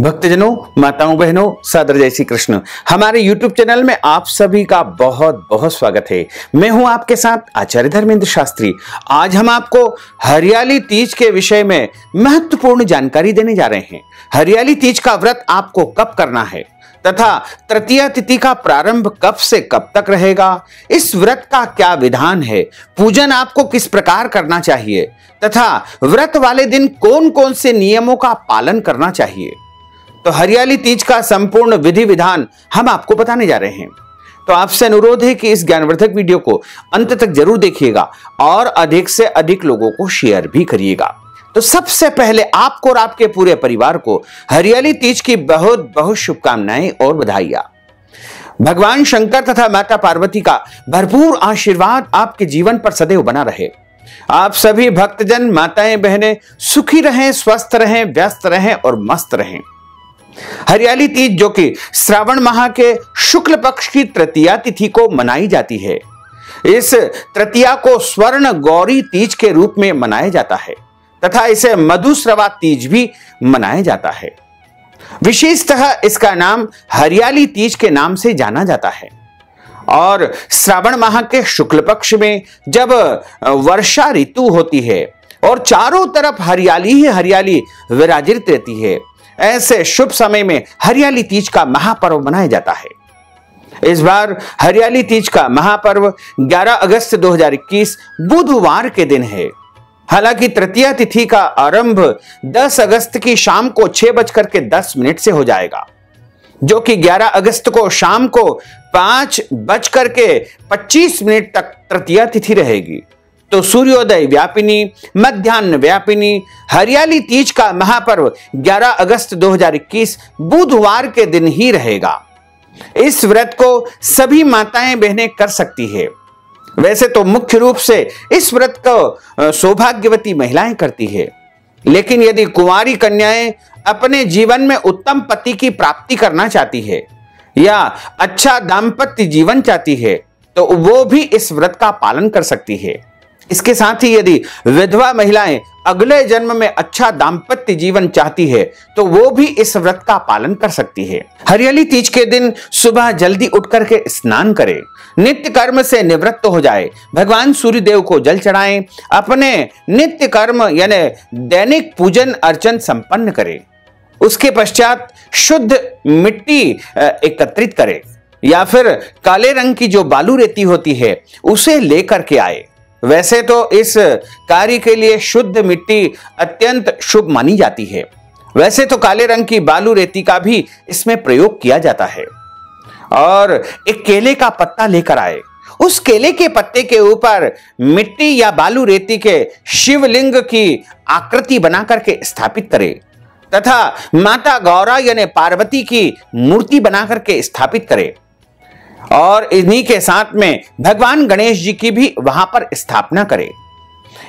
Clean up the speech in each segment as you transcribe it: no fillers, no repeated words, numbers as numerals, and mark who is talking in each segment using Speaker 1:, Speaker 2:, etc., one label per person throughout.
Speaker 1: भक्तजनों, माताओं, बहनों, सादर जय श्री कृष्ण। हमारे YouTube चैनल में आप सभी का बहुत बहुत स्वागत है। मैं हूं आपके साथ आचार्य धर्मेंद्र शास्त्री। आज हम आपको हरियाली तीज के विषय में महत्वपूर्ण जानकारी देने जा रहे हैं। हरियाली तीज का व्रत आपको कब करना है तथा तृतीया तिथि का प्रारंभ कब से कब तक रहेगा, इस व्रत का क्या विधान है, पूजन आपको किस प्रकार करना चाहिए तथा व्रत वाले दिन कौन कौन से नियमों का पालन करना चाहिए। तो हरियाली तीज का संपूर्ण विधि विधान हम आपको बताने जा रहे हैं। तो आपसे अनुरोध है कि इस ज्ञानवर्धक वीडियो को अंत तक जरूर देखिएगा और अधिक से अधिक लोगों को शेयर भी करिएगा। तो सबसे पहले आपको और आपके पूरे परिवार को हरियाली तीज की बहुत बहुत शुभकामनाएं और बधाइयां। भगवान शंकर तथा माता पार्वती का भरपूर आशीर्वाद आपके जीवन पर सदैव बना रहे। आप सभी भक्तजन, माताएं, बहनें सुखी रहें, स्वस्थ रहें, व्यस्त रहें और मस्त रहें। हरियाली तीज जो कि श्रावण माह के शुक्ल पक्ष की तृतीया तिथि को मनाई जाती है, इस तृतीया को स्वर्ण गौरी तीज के रूप में मनाया जाता है तथा इसे मधुश्रवा तीज भी मनाया जाता है। विशेषतः इसका नाम हरियाली तीज के नाम से जाना जाता है। और श्रावण माह के शुक्ल पक्ष में जब वर्षा ऋतु होती है और चारों तरफ हरियाली ही हरियाली विराजित रहती है, ऐसे शुभ समय में हरियाली तीज का महापर्व मनाया जाता है। इस बार हरियाली तीज का महापर्व 11 अगस्त 2021 बुधवार के दिन है। हालांकि तृतीया तिथि का आरंभ 10 अगस्त की शाम को 6:10 से हो जाएगा, जो कि 11 अगस्त को शाम को 5:25 तक तृतीया तिथि रहेगी। तो सूर्योदय व्यापिनी, मध्याह्न व्यापिनी हरियाली तीज का महापर्व 11 अगस्त 2021 बुधवार के दिन ही रहेगा। इस व्रत को सभी माताएं बहनें कर सकती है। वैसे तो मुख्य रूप से इस व्रत को सौभाग्यवती महिलाएं करती है, लेकिन यदि कुंवारी कन्याएं अपने जीवन में उत्तम पति की प्राप्ति करना चाहती है या अच्छा दाम्पत्य जीवन चाहती है तो वो भी इस व्रत का पालन कर सकती है। इसके साथ ही यदि विधवा महिलाएं अगले जन्म में अच्छा दाम्पत्य जीवन चाहती है तो वो भी इस व्रत का पालन कर सकती है। हरियाली तीज के दिन सुबह जल्दी उठ करके स्नान करें, नित्य कर्म से निवृत्त हो जाए, भगवान सूर्यदेव को जल चढ़ाएं, अपने नित्य कर्म यानी दैनिक पूजन अर्चन संपन्न करें। उसके पश्चात शुद्ध मिट्टी एकत्रित करें या फिर काले रंग की जो बालू रेती होती है उसे लेकर के आए। वैसे तो इस कार्य के लिए शुद्ध मिट्टी अत्यंत शुभ मानी जाती है। वैसे तो काले रंग की बालू रेती का भी इसमें प्रयोग किया जाता है। और एक केले का पत्ता लेकर आए, उस केले के पत्ते के ऊपर मिट्टी या बालू रेती के शिवलिंग की आकृति बनाकर के स्थापित करें तथा माता गौरा यानी पार्वती की मूर्ति बनाकर के स्थापित करें और इन्हीं के साथ में भगवान गणेश जी की भी वहां पर स्थापना करें।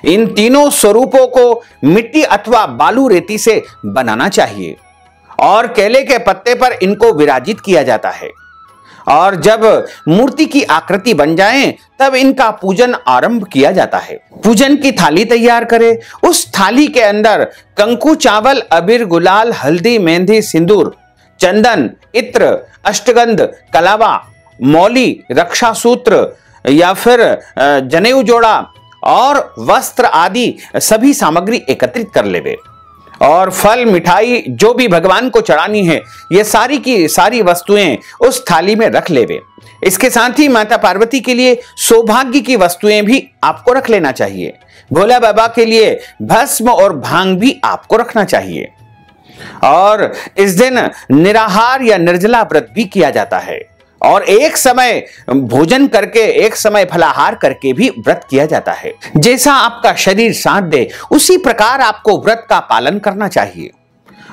Speaker 1: इन तीनों स्वरूपों को मिट्टी अथवा बालू रेती से बनाना चाहिए और केले के पत्ते पर इनको विराजित किया जाता है। और जब मूर्ति की आकृति बन जाए तब इनका पूजन आरंभ किया जाता है। पूजन की थाली तैयार करें, उस थाली के अंदर कंकु, चावल, अबीर, गुलाल, हल्दी, मेहंदी, सिंदूर, चंदन, इत्र, अष्टगंध, कलावा, मौली, रक्षा सूत्र या फिर जनेऊ जोड़ा और वस्त्र आदि सभी सामग्री एकत्रित कर लेवे और फल, मिठाई जो भी भगवान को चढ़ानी है ये सारी की सारी वस्तुएं उस थाली में रख लेवे। इसके साथ ही माता पार्वती के लिए सौभाग्य की वस्तुएं भी आपको रख लेना चाहिए। भोला बाबा के लिए भस्म और भांग भी आपको रखना चाहिए। और इस दिन निराहार या निर्जला व्रत भी किया जाता है और एक समय भोजन करके, एक समय फलाहार करके भी व्रत किया जाता है। जैसा आपका शरीर साथ दे उसी प्रकार आपको व्रत का पालन करना चाहिए।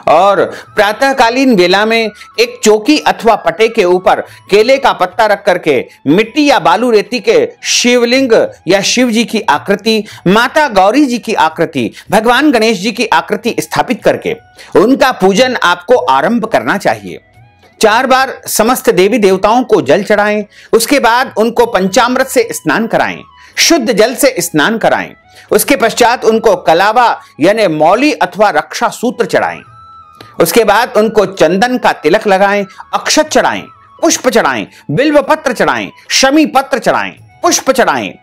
Speaker 1: और प्रातःकालीन वेला में एक चौकी अथवा पटे के ऊपर केले का पत्ता रख करके मिट्टी या बालू रेती के शिवलिंग या शिव जी की आकृति, माता गौरी जी की आकृति, भगवान गणेश जी की आकृति स्थापित करके उनका पूजन आपको आरंभ करना चाहिए। 4 बार समस्त देवी देवताओं को जल चढ़ाएं, उसके बाद उनको पंचामृत से स्नान कराएं, शुद्ध जल से स्नान कराएं। उसके पश्चात उनको कलावा यानी मौली अथवा रक्षा सूत्र चढ़ाएं। उसके बाद उनको चंदन का तिलक लगाएं, अक्षत चढ़ाएं, पुष्प चढ़ाएं, बिल्व पत्र चढ़ाएं, शमी पत्र चढ़ाएं, पुष्प चढ़ाएं।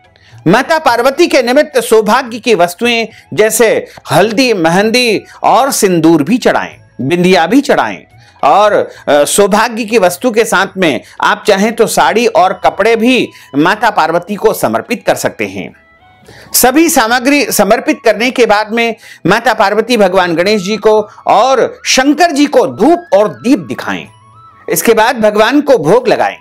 Speaker 1: माता पार्वती के निमित्त सौभाग्य की वस्तुएं जैसे हल्दी, मेहंदी और सिंदूर भी चढ़ाएं, बिंदिया भी चढ़ाएं। और सौभाग्य की वस्तु के साथ में आप चाहें तो साड़ी और कपड़े भी माता पार्वती को समर्पित कर सकते हैं। सभी सामग्री समर्पित करने के बाद में माता पार्वती भगवान गणेश जी को और शंकर जी को धूप और दीप दिखाएं। इसके बाद भगवान को भोग लगाएं।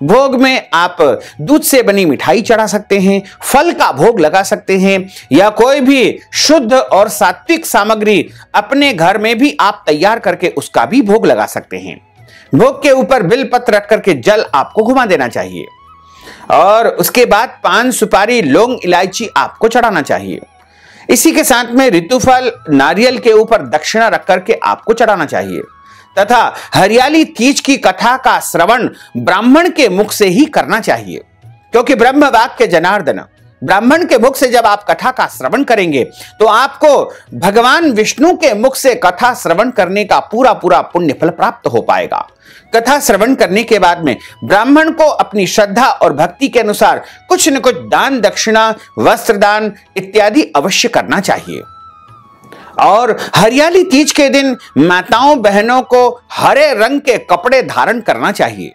Speaker 1: भोग में आप दूध से बनी मिठाई चढ़ा सकते हैं, फल का भोग लगा सकते हैं, या कोई भी शुद्ध और सात्विक सामग्री अपने घर में भी आप तैयार करके उसका भी भोग लगा सकते हैं। भोग के ऊपर बिलपत्र रख करके जल आपको घुमा देना चाहिए और उसके बाद पान, सुपारी, लौंग, इलायची आपको चढ़ाना चाहिए। इसी के साथ में ऋतुफल, नारियल के ऊपर दक्षिणा रख करके आपको चढ़ाना चाहिए तथा हरियाली तीज की कथा का श्रवण ब्राह्मण के मुख से ही करना चाहिए, क्योंकि ब्रह्म वाक्य जनार्दन, ब्राह्मण के मुख से जब आप कथा का श्रवण करेंगे तो आपको भगवान विष्णु के मुख से कथा श्रवण करने का पूरा पूरा पुण्य फल प्राप्त हो पाएगा। कथा श्रवण करने के बाद में ब्राह्मण को अपनी श्रद्धा और भक्ति के अनुसार कुछ न कुछ दान, दक्षिणा, वस्त्रदान इत्यादि अवश्य करना चाहिए। और हरियाली तीज के दिन माताओं बहनों को हरे रंग के कपड़े धारण करना चाहिए,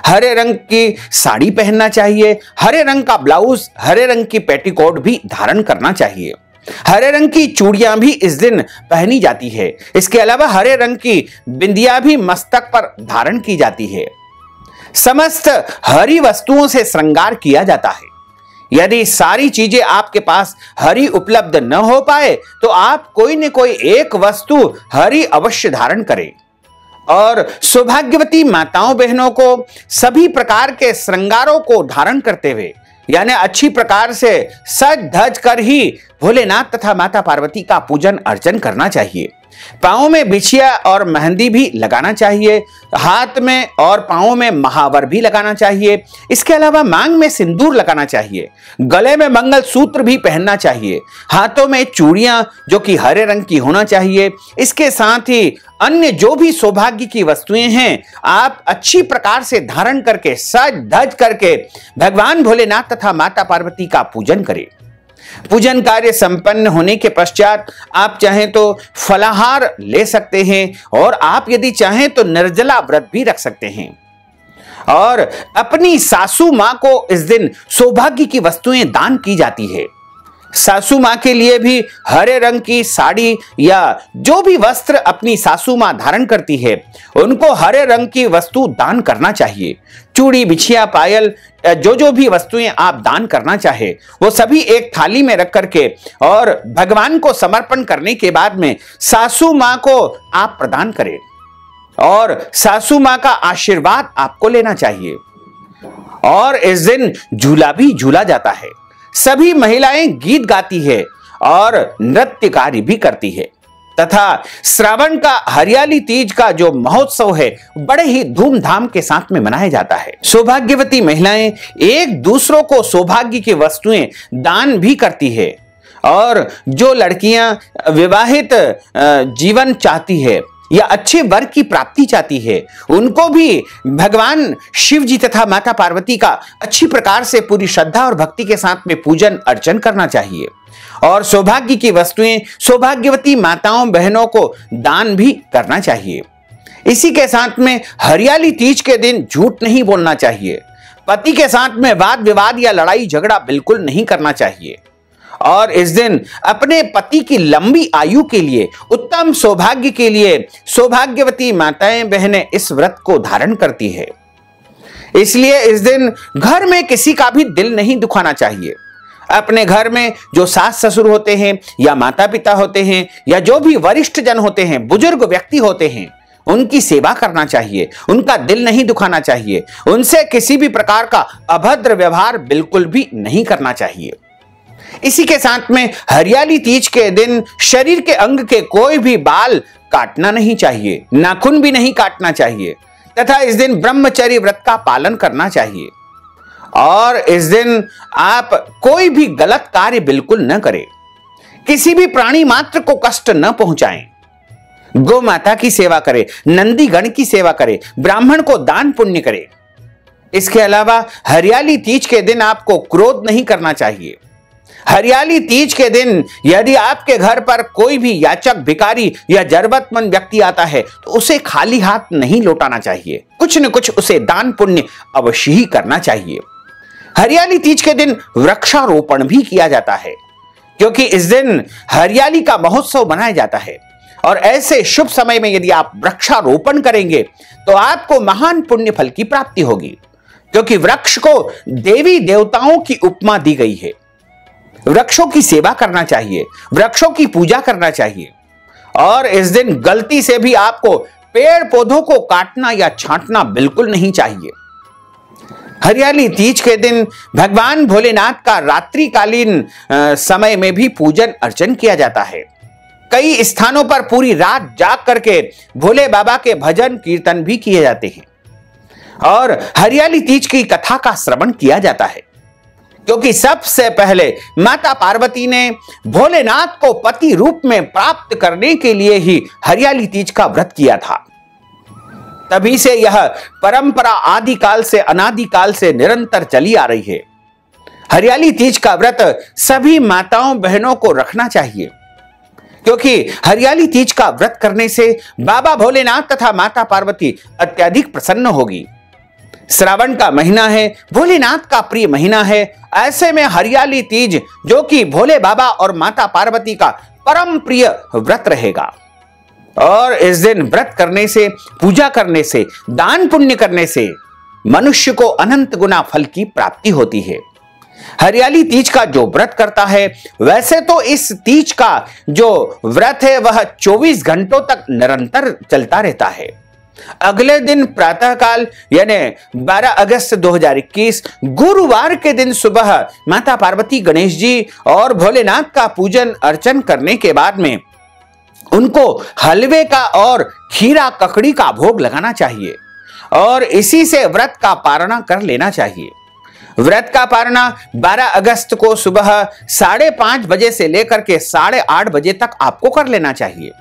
Speaker 1: हरे रंग की साड़ी पहनना चाहिए, हरे रंग का ब्लाउज, हरे रंग की पेटीकोट भी धारण करना चाहिए। हरे रंग की चूड़ियां भी इस दिन पहनी जाती है। इसके अलावा हरे रंग की बिंदिया भी मस्तक पर धारण की जाती है। समस्त हरी वस्तुओं से श्रृंगार किया जाता है। यदि सारी चीजें आपके पास हरी उपलब्ध न हो पाए तो आप कोई न कोई एक वस्तु हरी अवश्य धारण करें। और सौभाग्यवती माताओं बहनों को सभी प्रकार के श्रृंगारों को धारण करते हुए, यानी अच्छी प्रकार से सज धज कर ही भोलेनाथ तथा माता पार्वती का पूजन अर्चन करना चाहिए। पांवों में बिछिया और मेहंदी भी लगाना चाहिए, हाथ में और पांवों में महावर भी लगाना चाहिए। इसके अलावा मांग में सिंदूर लगाना चाहिए, गले में मंगल सूत्र भी पहनना चाहिए, हाथों में चूड़ियां जो कि हरे रंग की होना चाहिए। इसके साथ ही अन्य जो भी सौभाग्य की वस्तुएं हैं आप अच्छी प्रकार से धारण करके सज धज करके भगवान भोलेनाथ तथा माता पार्वती का पूजन करें। पूजन कार्य संपन्न होने के पश्चात आप चाहें तो फलाहार ले सकते हैं और आप यदि चाहें तो निर्जला व्रत भी रख सकते हैं। और अपनी सासू मां को इस दिन सौभाग्य की वस्तुएं दान की जाती है। सासू मां के लिए भी हरे रंग की साड़ी या जो भी वस्त्र अपनी सासू मां धारण करती है उनको हरे रंग की वस्तु दान करना चाहिए। चूड़ी, बिछिया, पायल, जो भी वस्तुएं आप दान करना चाहे वो सभी एक थाली में रख करके और भगवान को समर्पण करने के बाद में सासू मां को आप प्रदान करें और सासू मां का आशीर्वाद आपको लेना चाहिए। और इस दिन झूला भी झूला जाता है। सभी महिलाएं गीत गाती है और नृत्य कार्य भी करती है तथा श्रावण का हरियाली तीज का जो महोत्सव है बड़े ही धूमधाम के साथ में मनाया जाता है। सौभाग्यवती महिलाएं एक दूसरों को सौभाग्य की वस्तुएं दान भी करती है और जो लड़कियां विवाहित जीवन चाहती है या अच्छे वर्ग की प्राप्ति चाहती है उनको भी भगवान शिव जी तथा माता पार्वती का अच्छी प्रकार से पूरी श्रद्धा और भक्ति के साथ में पूजन अर्चन करना चाहिए। और सौभाग्य की वस्तुएं सौभाग्यवती माताओं बहनों को दान भी करना चाहिए। इसी के साथ में हरियाली तीज के दिन झूठ नहीं बोलना चाहिए। पति के साथ में वाद विवाद या लड़ाई झगड़ा बिल्कुल नहीं करना चाहिए। और इस दिन अपने पति की लंबी आयु के लिए, उत्तम सौभाग्य के लिए सौभाग्यवती माताएं बहनें इस व्रत को धारण करती है। इसलिए इस दिन घर में किसी का भी दिल नहीं दुखाना चाहिए। अपने घर में जो सास ससुर होते हैं या माता पिता होते हैं या जो भी वरिष्ठ जन होते हैं, बुजुर्ग व्यक्ति होते हैं, उनकी सेवा करना चाहिए, उनका दिल नहीं दुखाना चाहिए, उनसे किसी भी प्रकार का अभद्र व्यवहार बिल्कुल भी नहीं करना चाहिए। इसी के साथ में हरियाली तीज के दिन शरीर के अंग के कोई भी बाल काटना नहीं चाहिए, नाखून भी नहीं काटना चाहिए तथा इस दिन ब्रह्मचर्य व्रत का पालन करना चाहिए। और इस दिन आप कोई भी गलत कार्य बिल्कुल न करें, किसी भी प्राणी मात्र को कष्ट न पहुंचाएं, गौ माता की सेवा करे, नंदी गण की सेवा करे, ब्राह्मण को दान पुण्य करे। इसके अलावा हरियाली तीज के दिन आपको क्रोध नहीं करना चाहिए। हरियाली तीज के दिन यदि आपके घर पर कोई भी याचक, भिखारी या जरूरतमंद व्यक्ति आता है तो उसे खाली हाथ नहीं लौटाना चाहिए, कुछ न कुछ उसे दान पुण्य अवश्य ही करना चाहिए। हरियाली तीज के दिन वृक्षारोपण भी किया जाता है, क्योंकि इस दिन हरियाली का महोत्सव मनाया जाता है। और ऐसे शुभ समय में यदि आप वृक्षारोपण करेंगे तो आपको महान पुण्य फल की प्राप्ति होगी, क्योंकि वृक्ष को देवी देवताओं की उपमा दी गई है। वृक्षों की सेवा करना चाहिए, वृक्षों की पूजा करना चाहिए। और इस दिन गलती से भी आपको पेड़ पौधों को काटना या छांटना बिल्कुल नहीं चाहिए। हरियाली तीज के दिन भगवान भोलेनाथ का रात्रिकालीन समय में भी पूजन अर्चन किया जाता है। कई स्थानों पर पूरी रात जाग करके भोले बाबा के भजन कीर्तन भी किए जाते हैं और हरियाली तीज की कथा का श्रवण किया जाता है, क्योंकि सबसे पहले माता पार्वती ने भोलेनाथ को पति रूप में प्राप्त करने के लिए ही हरियाली तीज का व्रत किया था। तभी से यह परंपरा आदिकाल से, अनादिकाल से निरंतर चली आ रही है। हरियाली तीज का व्रत सभी माताओं बहनों को रखना चाहिए, क्योंकि हरियाली तीज का व्रत करने से बाबा भोलेनाथ तथा माता पार्वती अत्यधिक प्रसन्न होगी। श्रावण का महीना है, भोलेनाथ का प्रिय महीना है। ऐसे में हरियाली तीज, जो कि भोले बाबा और माता पार्वती का परम प्रिय व्रत रहेगा। और इस दिन व्रत करने से, पूजा करने से, दान पुण्य करने से मनुष्य को अनंत गुना फल की प्राप्ति होती है। हरियाली तीज का जो व्रत करता है, वैसे तो इस तीज का जो व्रत है वह 24 घंटों तक निरंतर चलता रहता है। अगले दिन प्रातःकाल यानी 12 अगस्त 2021 गुरुवार के दिन सुबह माता पार्वती, गणेश जी और भोलेनाथ का पूजन अर्चन करने के बाद में उनको हलवे का और खीरा ककड़ी का भोग लगाना चाहिए और इसी से व्रत का पारणा कर लेना चाहिए। व्रत का पारणा 12 अगस्त को सुबह 5:30 बजे से लेकर के 8:30 बजे तक आपको कर लेना चाहिए।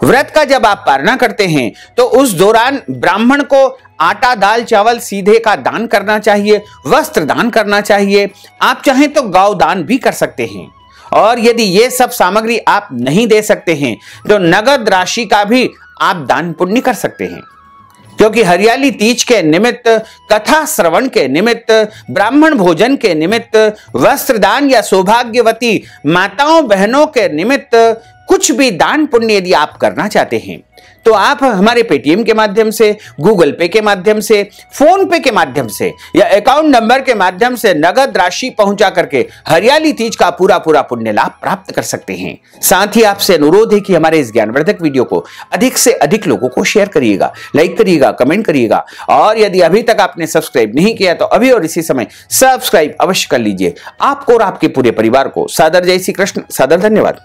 Speaker 1: व्रत का जब आप पारणा करते हैं तो उस दौरान ब्राह्मण को आटा, दाल, चावल सीधे का दान करना चाहिए, वस्त्र दान करना चाहिए। आप चाहें तो गौ दान भी कर सकते हैं। और यदि ये सब सामग्री आप नहीं दे सकते हैं तो नगद राशि का भी आप दान पुण्य कर सकते हैं, क्योंकि हरियाली तीज के निमित्त, कथा श्रवण के निमित्त, ब्राह्मण भोजन के निमित्त, वस्त्र दान या सौभाग्यवती माताओं बहनों के निमित्त कुछ भी दान पुण्य यदि आप करना चाहते हैं तो आप हमारे पेटीएम के माध्यम से, गूगल पे के माध्यम से, फोन पे के माध्यम से या अकाउंट नंबर के माध्यम से नगद राशि पहुंचा करके हरियाली तीज का पूरा पुण्य लाभ प्राप्त कर सकते हैं। साथ ही आपसे अनुरोध है कि हमारे इस ज्ञानवर्धक वीडियो को अधिक से अधिक लोगों को शेयर करिएगा, लाइक करिएगा, कमेंट करिएगा और यदि अभी तक आपने सब्सक्राइब नहीं किया तो अभी और इसी समय सब्सक्राइब अवश्य कर लीजिए। आपको और आपके पूरे परिवार को सादर जय श्री कृष्ण, सादर धन्यवाद।